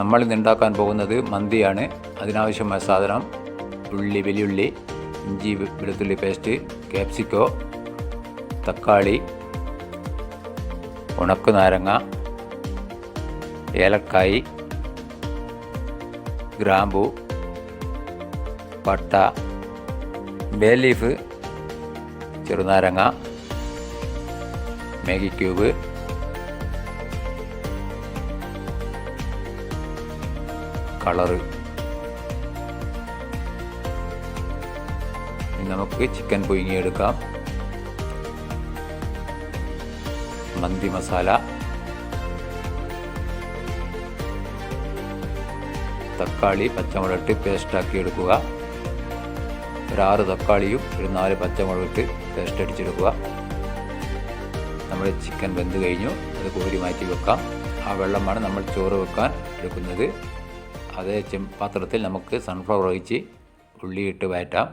നമ്മളിന്ന് ഉണ്ടാക്കാൻ പോകുന്നത് മന്തിയാണ്. അതിനാവശ്യമായ സാധനം വെല്ലുള്ളി, ഇഞ്ചി വെളുത്തുള്ളി പേസ്റ്റ്, ക്യാപ്സിക്കോ, തക്കാളി, ഉണക്കനാരങ്ങ, ഏലക്കായ്, ഗ്രാമ്പു, പട്ട, ബേ ലീഫ്, ചെറുനാരങ്ങ, മാഗി ക്യൂബ്, കളറ്. ഇനി നമുക്ക് ചിക്കൻ പുഴുങ്ങിയെടുക്കാം. മന്തി മസാല, തക്കാളി പച്ചമുളക് പേസ്റ്റാക്കി എടുക്കുക. ഒരു 6 തക്കാളിയും ഒരു 4 പച്ചമുളക് പേസ്റ്റ് അടിച്ചെടുക്കുക. നമ്മുടെ ചിക്കൻ വെന്ത് കഴിഞ്ഞു, അത് കോരി മാറ്റി വെക്കാം. ആ വെള്ളമാണ് നമ്മൾ ചോറ് വെക്കാൻ എടുക്കുന്നത്. അതേ പാത്രത്തിൽ നമുക്ക് സൺഫ്ലവർ ഒഴിച്ച് ഉള്ളിയിട്ട് വഴറ്റാം.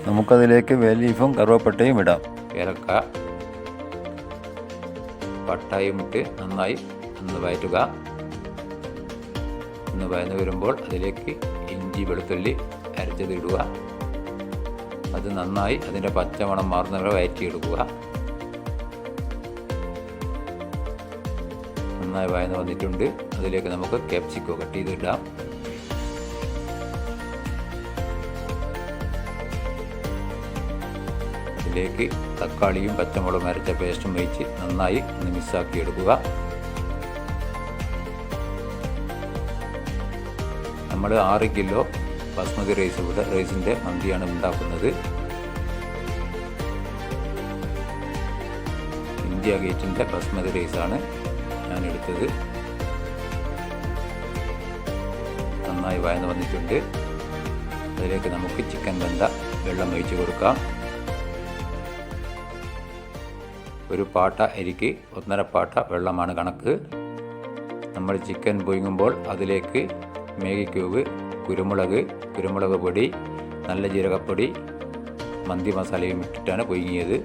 നമുക്കതിലേക്ക് ബേ ലീഫും കറുവപ്പട്ടയും ഇടാം. ഏലക്ക, പട്ടായും ഇട്ട് നന്നായി ഒന്ന് വഴറ്റുക. ഒന്ന് വഴന്ന് വരുമ്പോൾ അതിലേക്ക് ഇഞ്ചി വെളുത്തുള്ളി അരച്ചത് ഇടുക. അത് നന്നായി അതിൻ്റെ പച്ചമണം മാറുന്നവരെ വഴറ്റിയെടുക്കുക. നന്നായി വഴന്ന് വന്നിട്ടുണ്ട്. അതിലേക്ക് നമുക്ക് ക്യാപ്സിക്കോ കട്ട് ചെയ്തിടാം. അതിലേക്ക് തക്കാളിയും പച്ചമുളകും അരച്ച പേസ്റ്റും വെച്ച് നന്നായി ഒന്ന് മിക്സാക്കി എടുക്കുക. നമ്മൾ 6 കിലോ ബസ്മതി റൈസിൻ്റെ മന്തിയാണ് ഉണ്ടാക്കുന്നത്. ഇന്ത്യ ഗേറ്റിൻ്റെ ബസ്മതി റൈസാണ് ഞാൻ എടുത്തത്. നന്നായി വഴന്ന് വന്നിട്ടുണ്ട്. അതിലേക്ക് നമുക്ക് ചിക്കൻ വെന്ത വെള്ളം ഒഴിച്ച് കൊടുക്കാം. ഒരു പാട്ട അരിക്ക് 1.5 പാട്ട വെള്ളമാണ് കണക്ക്. നമ്മൾ ചിക്കൻ പുഴുങ്ങുമ്പോൾ അതിലേക്ക് മാഗി ക്യൂബ്, കുരുമുളക് പൊടി, നല്ല ജീരകപ്പൊടി, മന്തി മസാലയും ഇട്ടിട്ടാണ് പുഴുങ്ങിയത്.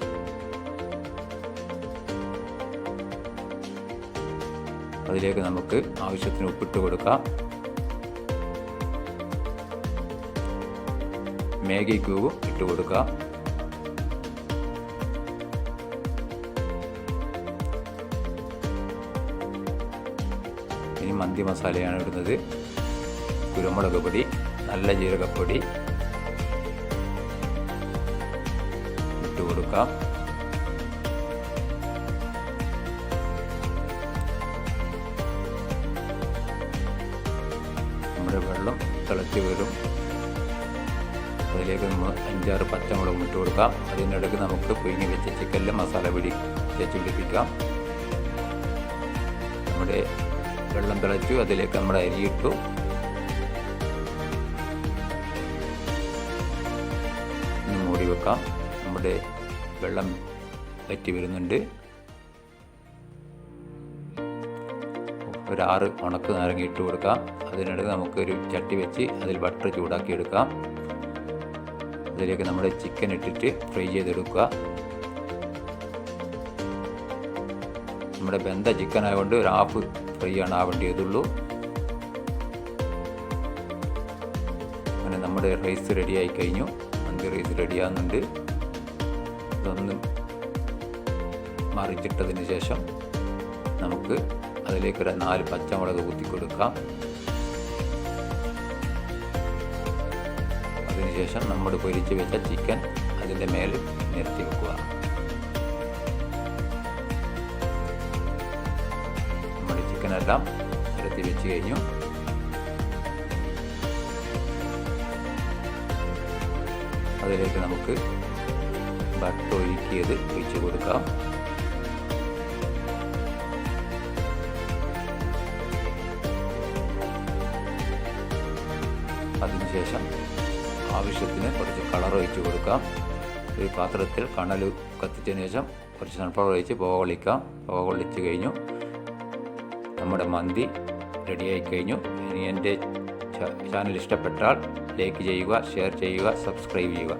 അതിലേക്ക് നമുക്ക് ആവശ്യത്തിന് ഉപ്പിട്ട് കൊടുക്കാം. മാഗി ക്യൂബും ഇട്ട് കൊടുക്കാം. ഇനി മന്തി മസാലയാണ് ഇടുന്നത്. കുരുമുളക് പൊടി, നല്ല ജീരകപ്പൊടി ഇട്ട് കൊടുക്കാം. നമ്മുടെ വെള്ളം തിളച്ച് വരും. അതിലേക്ക് നമ്മൾ 5-6 പച്ചമുളകും ഇട്ട് കൊടുക്കാം. അതിനിടയ്ക്ക് നമുക്ക് പുഴുങ്ങി വെച്ച ചിക്കനിൽ മസാല തേച്ച് പിടിപ്പിക്കാം. നമ്മുടെ വെള്ളം തിളച്ചു. അതിലേക്ക് നമ്മുടെ അരിയിട്ടു. മൂടി വെക്കാം. നമ്മുടെ വെള്ളം വറ്റി വരുന്നുണ്ട്. ഒരു 6 ഉണക്ക് നാരങ്ങ ഇട്ട് കൊടുക്കാം. അതിനിടയ്ക്ക് നമുക്കൊരു ചട്ടി വെച്ച് അതിൽ ബട്ടർ ചൂടാക്കി എടുക്കാം. അതിലേക്ക് നമ്മുടെ ചിക്കൻ ഇട്ടിട്ട് ഫ്രൈ ചെയ്തെടുക്കുക. നമ്മുടെ വെന്ത ചിക്കൻ ആയതുകൊണ്ട് ഒരു 1/2 ഫ്രൈ ആണ് ആവേണ്ടതുള്ളൂ. അങ്ങനെ നമ്മുടെ റൈസ് റെഡിയായി കഴിഞ്ഞു. മന്തി റൈസ് റെഡിയാകുന്നുണ്ട്. ഇതൊന്ന് മറിച്ചിട്ടതിന് ശേഷം നമുക്ക് അതിലേക്ക് ഒരു 4 പച്ചമുളക് കുത്തി കൊടുക്കാം. അതിനുശേഷം നമ്മൾ പൊരിച്ച് വെച്ച ചിക്കൻ അതിൻ്റെ മേലെ നിരത്തി വെക്കുക. നമ്മുടെ ചിക്കനെല്ലാം നിരത്തി വെച്ച് കഴിഞ്ഞു. അതിലേക്ക് നമുക്ക് ബട്ടർ ഒഴിക്കിയത് ഒഴിച്ച് കൊടുക്കാം. അതിനുശേഷം ആവശ്യത്തിന് കുറച്ച് കളർ ഒഴിച്ച് കൊടുക്കാം. ഒരു പാത്രത്തിൽ കണൽ കത്തിച്ചതിന് ശേഷം കുറച്ച് സൺഫ്ലവർ ഒഴിച്ച് പുക കൊള്ളിച്ച് കഴിഞ്ഞു. നമ്മുടെ മന്തി റെഡിയായി കഴിഞ്ഞു. ഇനി എൻ്റെ ചാനൽ ഇഷ്ടപ്പെട്ടാൽ ലൈക്ക് ചെയ്യുക, ഷെയർ ചെയ്യുക, സബ്സ്ക്രൈബ് ചെയ്യുക.